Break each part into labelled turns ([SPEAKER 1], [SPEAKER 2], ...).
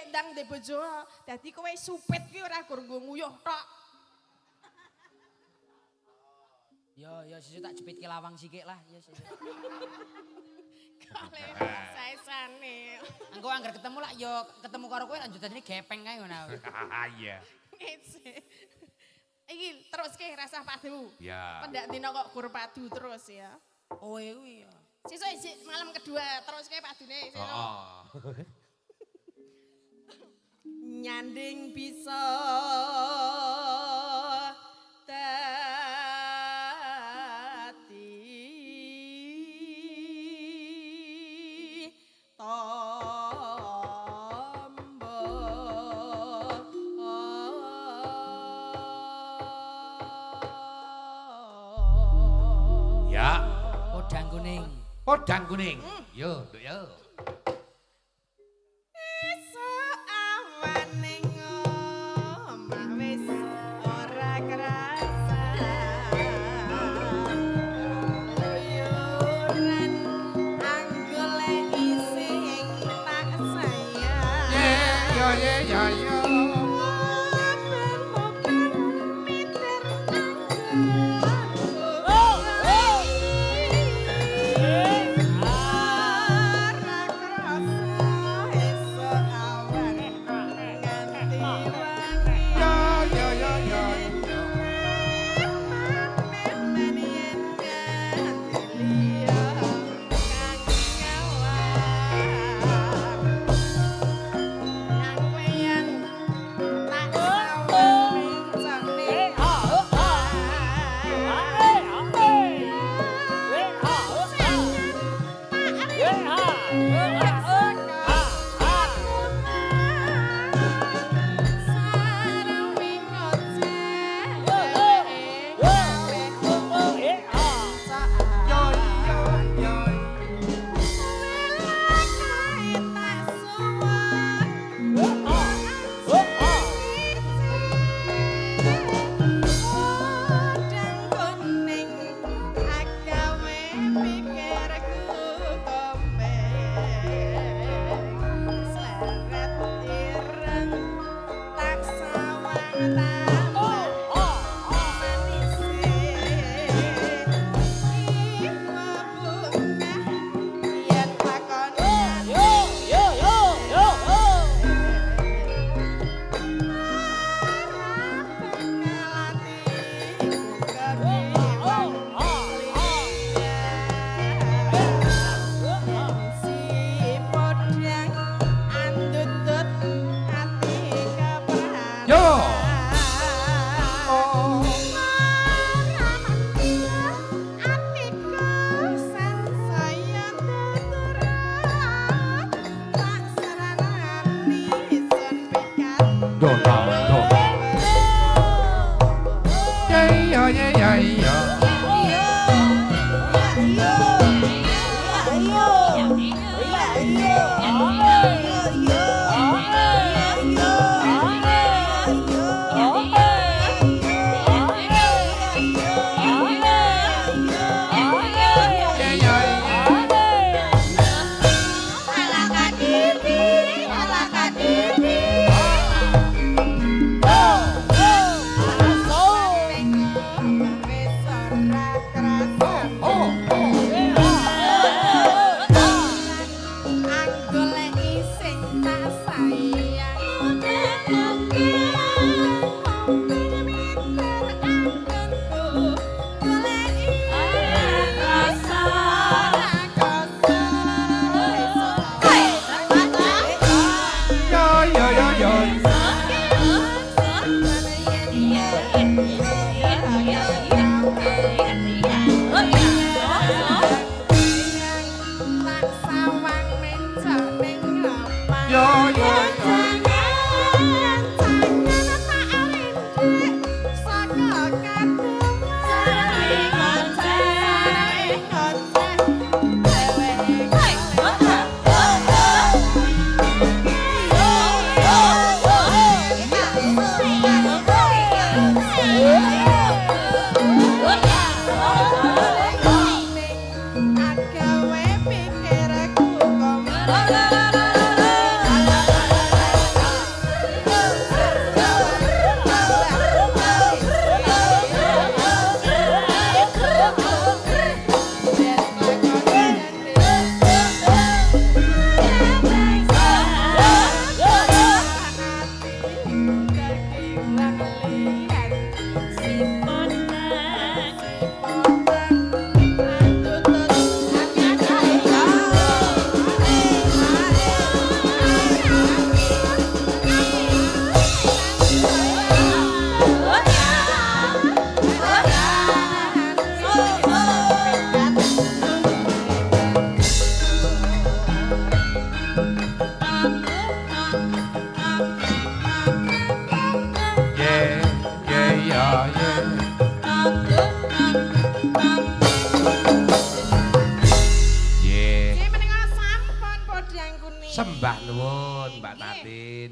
[SPEAKER 1] ndang ndek bojo. Dadi kowe supit ki ora gur nggo nguyuh tok.
[SPEAKER 2] Ya sesuk tak jepitke lawang sikik lah, ya sesuk.
[SPEAKER 1] Kale saesane.
[SPEAKER 2] Engko anggar ketemu lah ya ketemu karo kowe lanjutane gepeng kae ngono.
[SPEAKER 3] Iya.
[SPEAKER 1] Iki terus ke rasa padu.
[SPEAKER 3] Ya.
[SPEAKER 1] Pendak dina kok gur padu terus ya.
[SPEAKER 2] Oh kuwi ya.
[SPEAKER 1] Sesuk malam kedua terus ke padune sesuk.
[SPEAKER 3] Heeh.
[SPEAKER 1] Nyanding bisa dadi tombo
[SPEAKER 3] Ya.
[SPEAKER 2] Podang kuning.
[SPEAKER 3] Podang kuning. Yo, Nduk yo.
[SPEAKER 1] esuk awaning omah wis ora kerasa luyuran anggoleki sing tak sayang
[SPEAKER 3] Yo yo yo.
[SPEAKER 1] Wis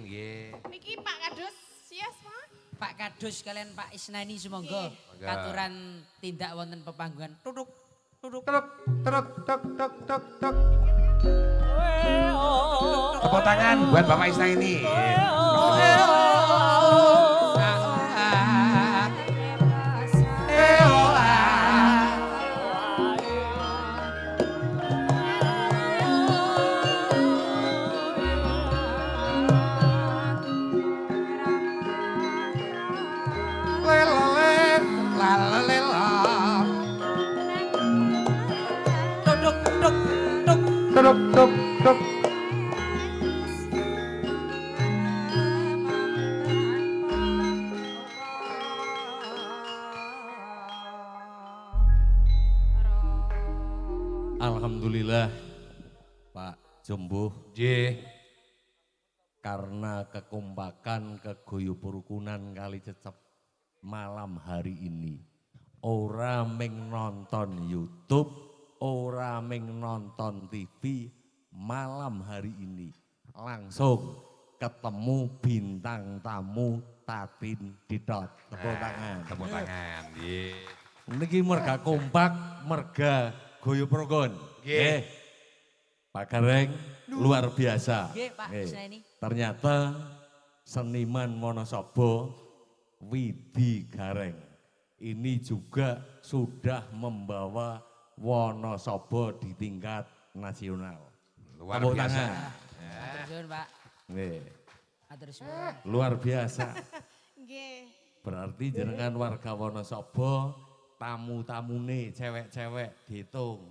[SPEAKER 3] Amin nggih.
[SPEAKER 1] Niki Pak Kadus, sias Pak.
[SPEAKER 2] Pak Kadus kalian Pak Isnaini sumangga
[SPEAKER 3] Monggo.
[SPEAKER 2] katuran tindak wonten pepangguan. Tuduk tuduk.
[SPEAKER 3] Truk truk tuk tuk tuk tuk. Tepuk tangan buat Bapak Isna ini.
[SPEAKER 2] Tuduk tuduk tuduk.
[SPEAKER 3] Truk tuk tuk.
[SPEAKER 4] Alhamdulillah Pak Jumbuh
[SPEAKER 3] Nggih.
[SPEAKER 4] karena kekompakan keguyub rukunan kali cecep malam hari ini ora ming nonton YouTube, ora ming nonton TV malam hari ini langsung ketemu bintang tamu Tatin Didot. Tepuk tangan.
[SPEAKER 3] Tepuk tangan. Nggih.
[SPEAKER 4] Niki merga kompak, merga guyub rukun.
[SPEAKER 3] Nggih.
[SPEAKER 4] Pak Gareng luar biasa.
[SPEAKER 2] Nggih, Pak
[SPEAKER 4] Nggih.
[SPEAKER 2] Isnaini.
[SPEAKER 4] Ternyata seniman Wonosobo Widi Gareng ini juga sudah membawa Wonosobo di tingkat nasional.
[SPEAKER 3] Luar
[SPEAKER 4] Tepuk
[SPEAKER 3] biasa.
[SPEAKER 4] tangan.
[SPEAKER 2] Matur suwun Pak.
[SPEAKER 4] Nggih,
[SPEAKER 2] Matur suwun.
[SPEAKER 4] luar biasa.
[SPEAKER 1] Nggih.
[SPEAKER 4] Berarti jenengan warga Wonosobo tamu-tamune cewek-cewek dihitung.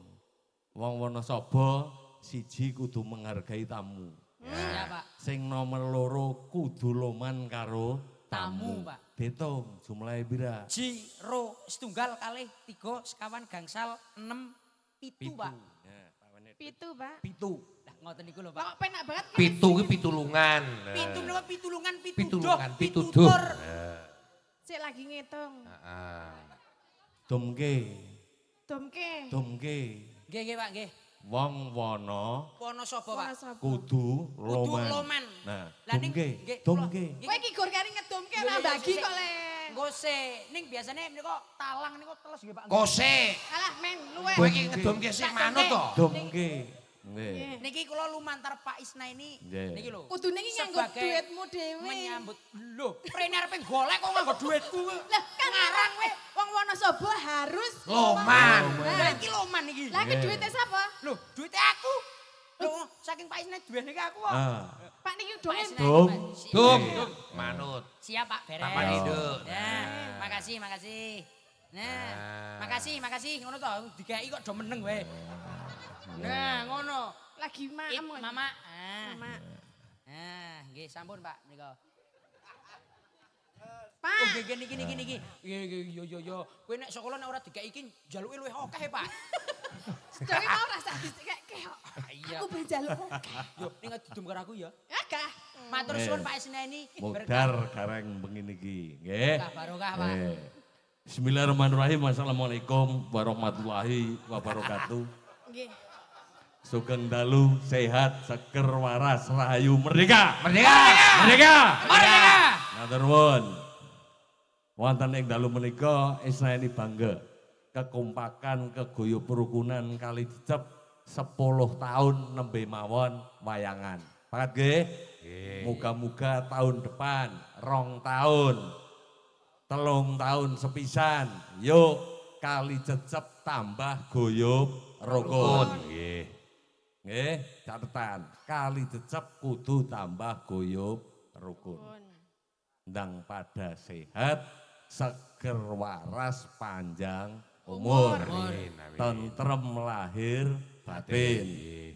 [SPEAKER 4] Wong Wonosobo siji kudu menghargai tamu.
[SPEAKER 2] Ya Pak.
[SPEAKER 4] Sing nomor loro kudu loman karo
[SPEAKER 2] Tamu,
[SPEAKER 4] tamu.
[SPEAKER 2] Pak.
[SPEAKER 4] Dihitung jumlahe pira?
[SPEAKER 2] Jiro setunggal kalih 3 sekawan gangsal 6 pitu Pak.
[SPEAKER 4] Ya, Pak Wenit.
[SPEAKER 1] Pitu Pak.
[SPEAKER 4] Pitu.
[SPEAKER 2] Lah ngoten niku lho
[SPEAKER 1] Kok
[SPEAKER 2] Pak.
[SPEAKER 1] penak banget.
[SPEAKER 3] Pitu ki pitulungan.
[SPEAKER 2] Pitu napa pitulungan
[SPEAKER 3] Pitulungan,
[SPEAKER 2] pitu
[SPEAKER 3] pituduh.
[SPEAKER 2] tur.
[SPEAKER 1] Sik lagi ngitung.
[SPEAKER 3] Heeh.
[SPEAKER 4] Domke,
[SPEAKER 1] Domke.
[SPEAKER 4] domke.
[SPEAKER 2] Nggih nggih Pak nggih.
[SPEAKER 4] Wong wono
[SPEAKER 2] Wonosobo Pak.
[SPEAKER 1] Wonosobo.
[SPEAKER 4] kudu
[SPEAKER 2] Kudu
[SPEAKER 4] loman.
[SPEAKER 2] loman.
[SPEAKER 4] Nah,
[SPEAKER 2] Lah ning
[SPEAKER 4] domke,
[SPEAKER 2] nggih,
[SPEAKER 4] domke.
[SPEAKER 2] kula-
[SPEAKER 1] Kowe iki gur kari ngedomke
[SPEAKER 2] Iya,
[SPEAKER 1] ora
[SPEAKER 2] iya,
[SPEAKER 1] bagi
[SPEAKER 2] sik.
[SPEAKER 1] kok le.
[SPEAKER 2] Engko se ning biasane menika talang niku teles nggih Pak.
[SPEAKER 3] Kose.
[SPEAKER 1] Alah men luwe.
[SPEAKER 3] Kowe iki ngedumke sik manut to.
[SPEAKER 4] Domke. Nggih.
[SPEAKER 1] Nggih.
[SPEAKER 2] Niki kula lumantar Pak Isnaini.
[SPEAKER 4] Nggih.
[SPEAKER 2] Niki lho.
[SPEAKER 1] Kudune iki nganggo
[SPEAKER 2] Sebagai
[SPEAKER 1] duitmu dhewe.
[SPEAKER 2] Menyambut lho, prene arepe golek kok nganggo duitku.
[SPEAKER 1] Lah kan ngarang kowe wong Wonosobo harus
[SPEAKER 3] Loman.
[SPEAKER 2] Lah iki loman iki.
[SPEAKER 1] Lah iki duitnya sapa?
[SPEAKER 2] Lho, duitnya aku. Lho, saking Pak Isnaini duwe niki aku kok.
[SPEAKER 4] Ah,
[SPEAKER 1] Pak niki
[SPEAKER 2] Pak
[SPEAKER 1] dongen.
[SPEAKER 2] Isnaini,
[SPEAKER 4] Dum.
[SPEAKER 2] Pak.
[SPEAKER 3] Dum.
[SPEAKER 4] Iya.
[SPEAKER 3] Manut.
[SPEAKER 2] Siap Pak, beres.
[SPEAKER 3] Tapan induk.
[SPEAKER 2] Nah, makasih, makasih. Nah, makasih. Ngono to, dikai kok do meneng wae. Nah, ngono.
[SPEAKER 1] Lagi
[SPEAKER 2] It,
[SPEAKER 1] maem.
[SPEAKER 2] Mama.
[SPEAKER 1] Mama.
[SPEAKER 2] Nggih sampun Pak menika. Oh,
[SPEAKER 1] Pak.
[SPEAKER 2] nggih niki. Iya, yo. Kowe nek sekolah nek ora dikai iki njaluke luwih akeh, Pak.
[SPEAKER 1] Dewe mau rasa dikek kok.
[SPEAKER 2] Iya.
[SPEAKER 1] Aku ben njaluk.
[SPEAKER 2] Yo, ning didum karo aku ya.
[SPEAKER 1] Agak.
[SPEAKER 2] Matur suwun Pak Isnaini.
[SPEAKER 4] modar kareng bengi niki. Nggih.
[SPEAKER 2] Barokah, Pak.
[SPEAKER 4] Nggih. Bismillahirrahmanirrahim. Assalamualaikum warahmatullahi wabarakatuh.
[SPEAKER 1] Nggih.
[SPEAKER 4] Sugeng dalu sehat seger waras rahayu merdeka.
[SPEAKER 3] Merdeka.
[SPEAKER 4] Merdeka.
[SPEAKER 2] Merdeka.
[SPEAKER 4] Matur nuwun. Wonten ing dalu menika Isnaini bangga kekompakan keguyub rukunan kali dicep 10 tahun nembe mawon wayangan. Pakat nggih?
[SPEAKER 3] Nggih.
[SPEAKER 4] Muga-muga tahun depan 2 tahun 3 tahun sepisan yuk kali cecep tambah guyub rukun.
[SPEAKER 3] Nggih.
[SPEAKER 4] Nggih, catetan. Kali cecep kudu tambah guyub rukun. Ndang pada sehat, seger waras panjang umur.
[SPEAKER 3] Amin. Amin.
[SPEAKER 4] Tentrem lahir batin.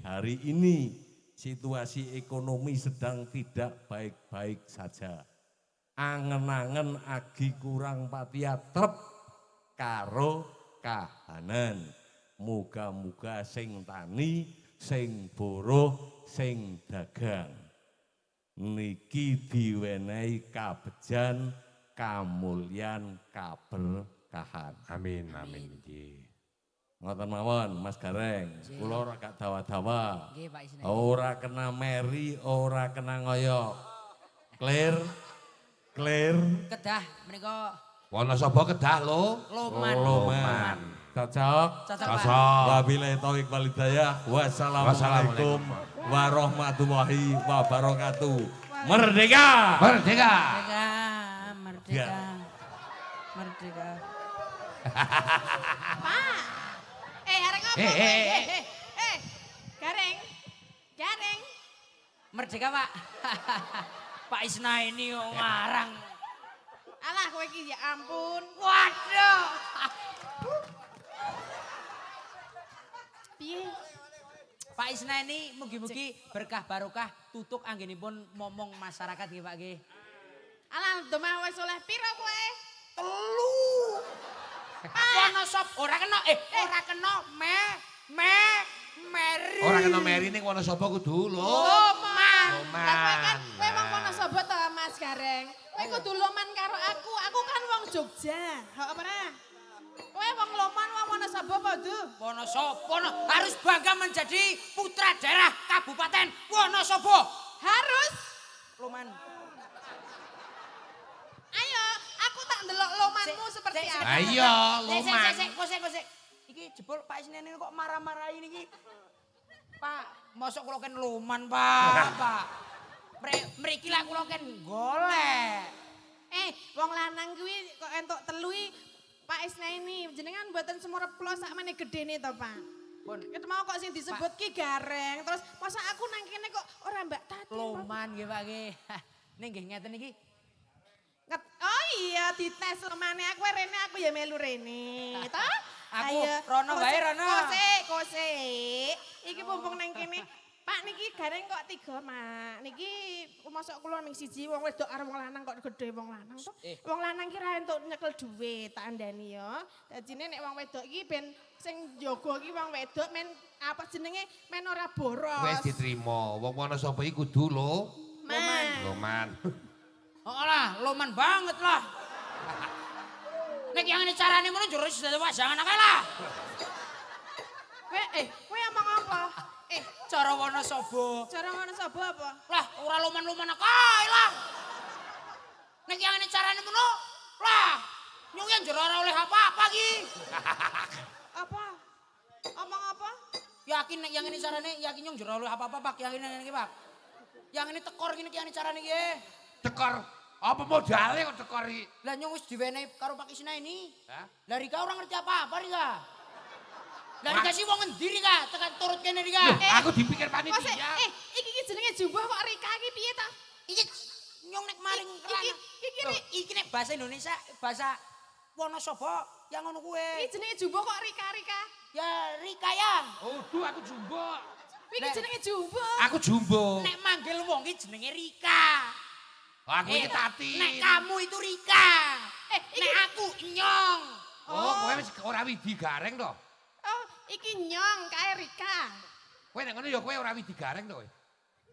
[SPEAKER 4] Hari ini situasi ekonomi sedang tidak baik-baik saja. Angen-angen agi kurang patia trep karo kahanan. Muga-muga sing tani sing buruh, sing dagang. Niki diwenehi kabejan, kamulyan, kaberkahan.
[SPEAKER 3] Amin. Amin. Nggih.
[SPEAKER 4] Ngoten mawon Mas Gareng, kula ora gak dawa-dawa.
[SPEAKER 2] Nggih Pak Isnaini.
[SPEAKER 4] Ora kena meri, ora kena ngoyok. Clear. Clear.
[SPEAKER 2] Kedah menika
[SPEAKER 3] Wonosobo Kedah lo.
[SPEAKER 2] Loman.
[SPEAKER 4] Loman. Cocok.
[SPEAKER 2] Cocok, Pak.
[SPEAKER 3] Cocok.
[SPEAKER 4] Wabillahi taufiq wal hidayah. Wassalamualaikum warahmatullahi wabarakatuh. Merdeka.
[SPEAKER 3] Merdeka.
[SPEAKER 2] Merdeka, merdeka. Merdeka.
[SPEAKER 1] Pak. Areng apa? Gareng. Gareng.
[SPEAKER 2] Merdeka, Pak. Pak Isna ini kok ngarang.
[SPEAKER 1] Alah kowe iki ya ampun.
[SPEAKER 2] Waduh.
[SPEAKER 1] Piye?
[SPEAKER 2] Pak Isna ini mugi-mugi berkah barokah tutuk anggenipun momong masyarakat nggih Pak nggih.
[SPEAKER 1] Alah domah wis oleh pira kowe?
[SPEAKER 2] 3. Wonosop ora kena ora kena Meri.
[SPEAKER 3] Ora kena Meri ning Wonosobo kudu lo.
[SPEAKER 1] Loman.
[SPEAKER 3] Loman.
[SPEAKER 1] Lah kowe kan kowe wong Wonosobo to Mas Gareng. Kowe kudu loman karo aku. Aku kan wong Jogja. Heeh apa ora? Kowe wong Loman wong Wonosobo apa Du?
[SPEAKER 2] Wonosobo harus bangga menjadi putra daerah Kabupaten Wonosobo.
[SPEAKER 1] Harus.
[SPEAKER 2] Loman.
[SPEAKER 1] Ayo, aku tak ndelok lomanmu seperti apa.
[SPEAKER 3] Ayo Loman.
[SPEAKER 2] Kosek. Iki jebol Pak Isnen ini kok marah-marahi niki. Pak, mosok kula ken loman, Pak. Mriki lak kula ken golek.
[SPEAKER 1] Wong lanang kuwi kok entuk telui Pak Isnaini jenengan mboten semureplos sakmene gedene to, Pak.
[SPEAKER 2] Pun
[SPEAKER 1] Ket mau kok sing disebut ki gareng, terus masa aku nang kene kok ora Mbak Tati.
[SPEAKER 2] loman nggih Pak nggih. Ning nggih ngeten iki.
[SPEAKER 1] Oh iya dites lemane aku rene aku ya melu rene. Toh?
[SPEAKER 2] Aku rono wae rono.
[SPEAKER 1] Kosek. Iki mumpung nang kene. Pak niki gareng kok 3, Mak. Niki mosok kula ning siji wong wedok karo wong lanang kok gedhe wong lanang to. Wong lanang ki ra entuk nyekel dhuwit, tak andani ya. Dadine nek wong wedok iki ben sing jaga iki wong wedok men apa jenenge men ora boros.
[SPEAKER 3] Wis diterima. Wong Wonosobo iki kudu lo. Loman.
[SPEAKER 2] Oh lah, loman banget lah. Nek yang ini carane ngono jero sudah wajangan ae lah.
[SPEAKER 1] Kowe omong apa?
[SPEAKER 2] Cara Wonosobo.
[SPEAKER 1] Cara Wonosobo apa?
[SPEAKER 2] Lah, ora loman-loman kae lah. Nek yang ini carane ngono, lah nyung yang jero ora oleh apa-apa ki.
[SPEAKER 1] Apa? Omong apa?
[SPEAKER 2] Yakin nek yang ini carane yakin nyung jero oleh apa-apa Pak, yakin iki Pak. Yang ini tekor gini yang ini carane ki.
[SPEAKER 3] Tekor. Apa modalnya kok tekor iki?
[SPEAKER 2] Lah nyung wis diwenehi karo Pak Isna ini.
[SPEAKER 3] Hah?
[SPEAKER 2] Lah Rika ora ngerti apa-apa Rika. Lah Rika sih wong endi Rika? Tekan turut kene Rika.
[SPEAKER 3] Aku dipikir
[SPEAKER 1] Kok
[SPEAKER 3] panitia.
[SPEAKER 1] iki jenenge jumbo kok Rika iki piye ta?
[SPEAKER 2] Iki nyung nek maring iki nek bahasa Indonesia, bahasa Wonosobo yang ngono kuwe.
[SPEAKER 1] Iki jenenge jumbo kok Rika.
[SPEAKER 2] Ya Rika ya.
[SPEAKER 3] Oh, duh aku jumbo.
[SPEAKER 1] Iki jenenge jumbo.
[SPEAKER 3] Aku jumbo.
[SPEAKER 2] Nek manggil wong iki jenenge Rika.
[SPEAKER 3] Aku iki Tati.
[SPEAKER 2] Nek kamu itu Rika. Nek aku Nyong.
[SPEAKER 3] Oh, kowe wis ora widi gareng to?
[SPEAKER 1] Oh, iki nyong kae Rika.
[SPEAKER 3] Kowe nek ngono ya kowe ora widi gareng to kowe.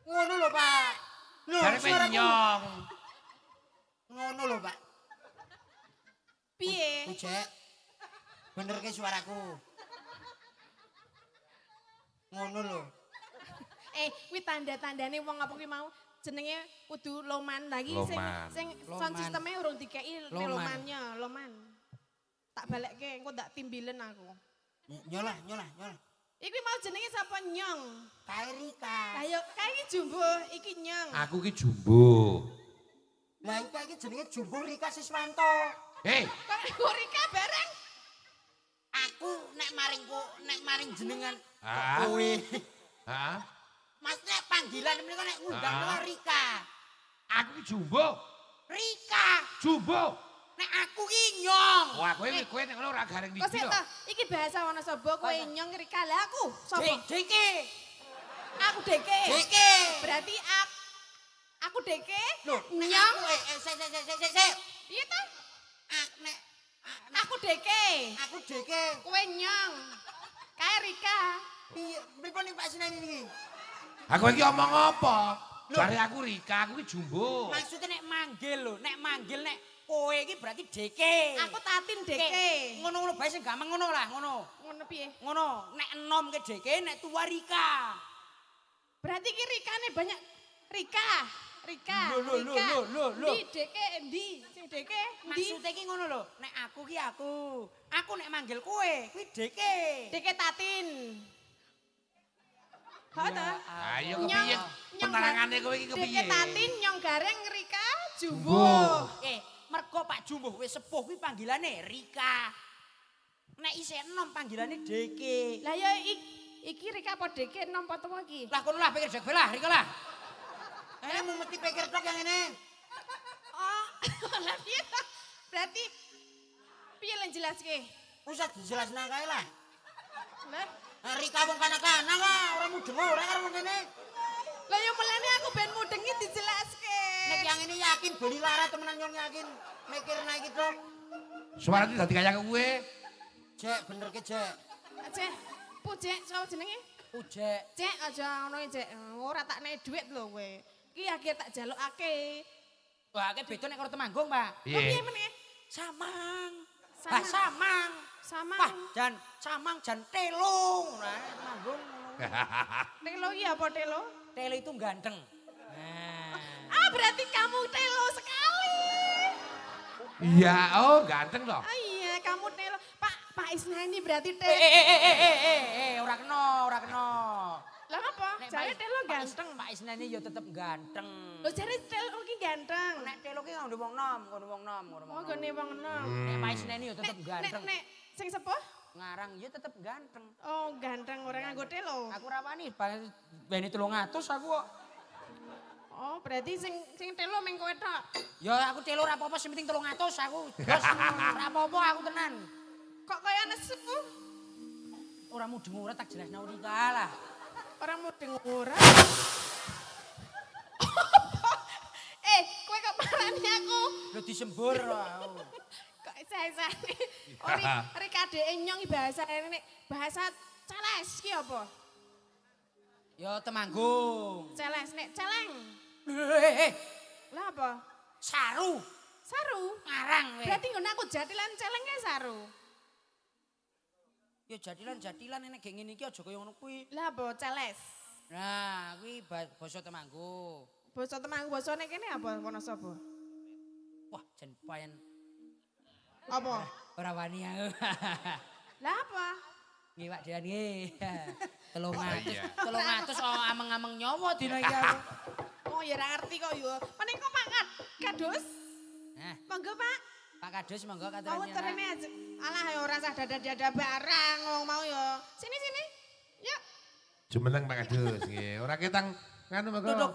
[SPEAKER 2] Ngono lho, Pak. Lho,
[SPEAKER 3] Gareng
[SPEAKER 2] suaraku.
[SPEAKER 3] nyong.
[SPEAKER 2] Ngono lho, Pak.
[SPEAKER 1] Piye?
[SPEAKER 2] Cek. Bener ke suaraku. Ngono lho.
[SPEAKER 1] Kuwi tanda-tandane wong apa kuwi mau jenenge kudu loman lagi
[SPEAKER 3] Loman.
[SPEAKER 1] sing
[SPEAKER 2] Loman.
[SPEAKER 1] sound sistemnya urung dikei
[SPEAKER 2] Loman.
[SPEAKER 1] lomannya, loman. Tak balekke engko ndak timbilen aku.
[SPEAKER 2] Nyolah.
[SPEAKER 1] Iki mau jenenge sapa nyong?
[SPEAKER 2] Kae Rika.
[SPEAKER 1] Lah yo kae iki jumbo, iki nyong.
[SPEAKER 3] Aku ki jumbo.
[SPEAKER 2] Lah iki jenenge Jumbo Rika Siswanto.
[SPEAKER 3] Hei,
[SPEAKER 1] Kok Rika bareng?
[SPEAKER 2] Aku nek maring jenengan
[SPEAKER 3] Ah.
[SPEAKER 2] kowe.
[SPEAKER 3] hah?
[SPEAKER 2] Mas nek panggilan menika nek ngundang
[SPEAKER 3] Ah.
[SPEAKER 2] kula Rika.
[SPEAKER 3] Aku ki jumbo.
[SPEAKER 2] Rika.
[SPEAKER 3] Jumbo.
[SPEAKER 2] Nek aku ki Nyong.
[SPEAKER 3] Wah, kowe nek ngono ora gareng
[SPEAKER 1] Kok
[SPEAKER 3] widi
[SPEAKER 1] sik
[SPEAKER 3] to.
[SPEAKER 1] ta? Iki bahasa Wonosobo kowe
[SPEAKER 2] Bahasa.
[SPEAKER 1] nyong Rika. Lah aku sapa?
[SPEAKER 2] Deke.
[SPEAKER 1] Aku Deke.
[SPEAKER 2] Deke.
[SPEAKER 1] Berarti aku Deke.
[SPEAKER 2] Loh,
[SPEAKER 1] nyong.
[SPEAKER 2] Sik.
[SPEAKER 1] Piye ta?
[SPEAKER 2] Nek
[SPEAKER 1] Aku Deke.
[SPEAKER 2] aku Deke.
[SPEAKER 1] Kowe nyong. Kae Rika.
[SPEAKER 2] Piye pripun ning Pak Sinan iki?
[SPEAKER 3] Aku iki omong apa? Jare aku Rika, aku ki jumbo.
[SPEAKER 2] Maksudnya nek manggil nek kowe iki berarti Deke.
[SPEAKER 1] Aku Tatin Deke.
[SPEAKER 2] Ngono bae sing gampang ngono lah, ngono.
[SPEAKER 1] Ngono piye?
[SPEAKER 2] Ngono, nek enom ke Deke, nek tua Rika.
[SPEAKER 1] Berarti ki Rikane banyak Rika. Rika.
[SPEAKER 2] Lho, lho,
[SPEAKER 1] Rika.
[SPEAKER 2] lho, lho, lho.
[SPEAKER 1] Ndi deke endi? Sing deke endi?
[SPEAKER 2] Maksudnya ki ngono lho, nek aku ki aku. Aku nek manggil kowe, kuwi deke.
[SPEAKER 1] Deke Tatin. Ha ta?
[SPEAKER 3] Ayo kepiye? Penerangane kowe iki kepiye?
[SPEAKER 1] Deke Tatin nyong gareng Rika Jumbo.
[SPEAKER 3] Jumbo.
[SPEAKER 2] Mergo Pak Jumbo wis sepuh kuwi panggilane Rika. Nek isih enom panggilane Deke.
[SPEAKER 1] Lah ya iki Rika apa Deke enom apa tuwa iki?
[SPEAKER 2] Lah kono lah pikir jek lah, Rika lah. Ini mau mesti pikir tok yang ini.
[SPEAKER 1] Oh, lah piye ta? Berarti piye lan jelaske?
[SPEAKER 2] Usah dijelasna kae lah.
[SPEAKER 1] Lah,
[SPEAKER 2] Rika wong kanak-kanak lah, ora mudeng ora karo ngene.
[SPEAKER 1] lah yo melane aku ben mudengi dijelaske.
[SPEAKER 2] Nek yang ini yakin beli lara temenan nyong yakin mikirna iki tok.
[SPEAKER 3] Suarane dadi kaya kowe.
[SPEAKER 2] Jek bener ke Jek.
[SPEAKER 1] Cek, pujek sapa jenenge?
[SPEAKER 2] Ujek.
[SPEAKER 1] Cek aja ngono Cek. Ora tak nek dhuwit lho kowe. Ki akhir tak jalukake.
[SPEAKER 2] Wah, ke beda nek karo Temanggung, Pak.
[SPEAKER 1] Oh piye
[SPEAKER 3] Piye?
[SPEAKER 1] meneh?
[SPEAKER 2] Samang.
[SPEAKER 1] Samang.
[SPEAKER 2] Samang.
[SPEAKER 1] Sama.
[SPEAKER 2] Wah, jan samang jan telung. Nah, Temanggung.
[SPEAKER 1] Telo iki apa telo?
[SPEAKER 2] Telo itu ganteng. Nah.
[SPEAKER 1] Ah berarti kamu telo sekali.
[SPEAKER 3] Iya, oh ganteng toh.
[SPEAKER 1] Oh iya, kamu telo. Pak Isna ini berarti telo.
[SPEAKER 2] Ora kena, ora kena.
[SPEAKER 1] Lah apa? Jare telo ganteng.
[SPEAKER 2] Pak Isnani yo tetep ganteng.
[SPEAKER 1] Lho jare telo ki ganteng.
[SPEAKER 2] Nek telo ki nganggo wong nom, ngono wong nom, ngono wong
[SPEAKER 1] Oh,
[SPEAKER 2] nom.
[SPEAKER 1] gone wong enom.
[SPEAKER 2] Nek Pak Isnani yo tetep ganteng.
[SPEAKER 1] Nek sing sepuh?
[SPEAKER 2] Ngarang yo tetep ganteng.
[SPEAKER 1] Oh, ganteng ora nganggo telo.
[SPEAKER 2] Aku ra wani beni 300 aku kok.
[SPEAKER 1] Oh, berarti sing telo meng kowe tok.
[SPEAKER 2] Ya aku telo ora apa-apa sing penting 300 aku. Bos ora apa-apa aku tenan.
[SPEAKER 1] Kok kaya nesu?
[SPEAKER 2] Ora mudeng ora tak jelasno Rika lah.
[SPEAKER 1] Orang mudeng ora. Kowe kok marani aku?
[SPEAKER 2] Lho disembur aku.
[SPEAKER 1] Kok isa-isane. Rika dhek nyong bahasa nek bahasa Celes ki apa?
[SPEAKER 2] Ya Temanggung.
[SPEAKER 1] Celes nek celeng. Lah apa?
[SPEAKER 2] Saru.
[SPEAKER 1] Saru.
[SPEAKER 2] Ngarang weh.
[SPEAKER 1] Berarti ngono aku jatilan celenge saru.
[SPEAKER 2] Ya jadilan enek gek ngene iki aja kaya ngono kuwi.
[SPEAKER 1] Lah apa celes?
[SPEAKER 2] Nah, kuwi basa Temanggung.
[SPEAKER 1] Basa Temanggung basane kene apa Wonosobo?
[SPEAKER 2] Wah, jan payen
[SPEAKER 1] Apa?
[SPEAKER 2] ora wani aku.
[SPEAKER 1] Lah apa?
[SPEAKER 2] Nggih, Pak Dean nggih. 300.
[SPEAKER 3] iya.
[SPEAKER 2] 300 ameng-ameng nyawa dina iki aku.
[SPEAKER 1] Oh ya ora ngerti kok yo. Paling kok Pak Kadus?
[SPEAKER 2] Nah,
[SPEAKER 1] Monggo Pak.
[SPEAKER 2] Pak Kadus monggo
[SPEAKER 1] Mau
[SPEAKER 2] katurane.
[SPEAKER 1] terene aja. Alah ya ora usah dada-dada barang wong mau ya. Sini. Yuk.
[SPEAKER 3] Jumeneng Pak Kadus nggih. Ora ketang nganu mengko
[SPEAKER 2] Duduk.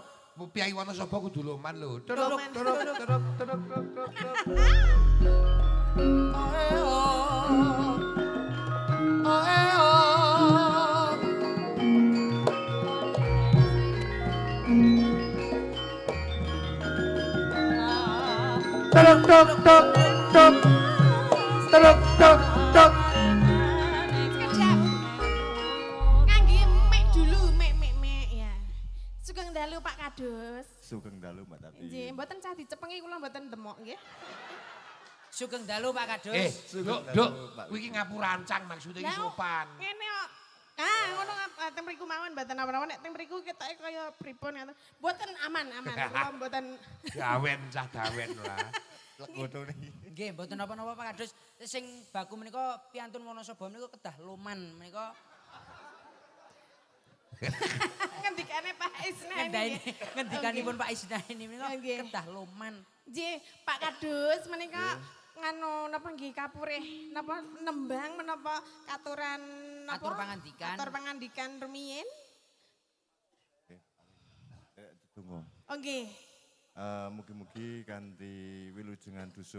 [SPEAKER 3] Piyai Wonosobo kudu loman lho.
[SPEAKER 1] Loman.
[SPEAKER 3] Turuk.
[SPEAKER 1] Sekedap. Ngangge mek dulu, mek ya. Sugeng dalu Pak Kadus.
[SPEAKER 5] Sugeng dalu Mbak Tati.
[SPEAKER 1] Nggih, mboten cah dicepengi kula mboten demok nggih.
[SPEAKER 2] Sugeng dalu Pak Kadus.
[SPEAKER 3] Duk, kowe iki ngapurancang maksudnya iki
[SPEAKER 1] Lah,
[SPEAKER 3] sopan.
[SPEAKER 1] Ngene kok. Ah, ngono teng mriku mawon mboten apa-apa nek teng mriku ketoke kaya pripun ngoten. Mboten aman. Kula mboten
[SPEAKER 3] Dawen cah dawen lah.
[SPEAKER 5] Legono niki.
[SPEAKER 2] Nggih, mboten napa-napa Pak Kadus. Sing baku menika piantun Wonosobo menika kedah loman menika.
[SPEAKER 1] ngendikane Pak Isna ini.
[SPEAKER 2] Ngendikanipun Pak Isna ini menika
[SPEAKER 1] Nggih.
[SPEAKER 2] kedah loman.
[SPEAKER 1] Nggih, Pak Kadus menika nganu napa nggih kapurih napa nembang menapa katuran napa
[SPEAKER 2] Atur pangandikan.
[SPEAKER 1] Atur pangandikan rumiyin.
[SPEAKER 5] Tunggu.
[SPEAKER 1] Oh nggih.
[SPEAKER 5] Mugi-mugi kanthi wilujengan dusun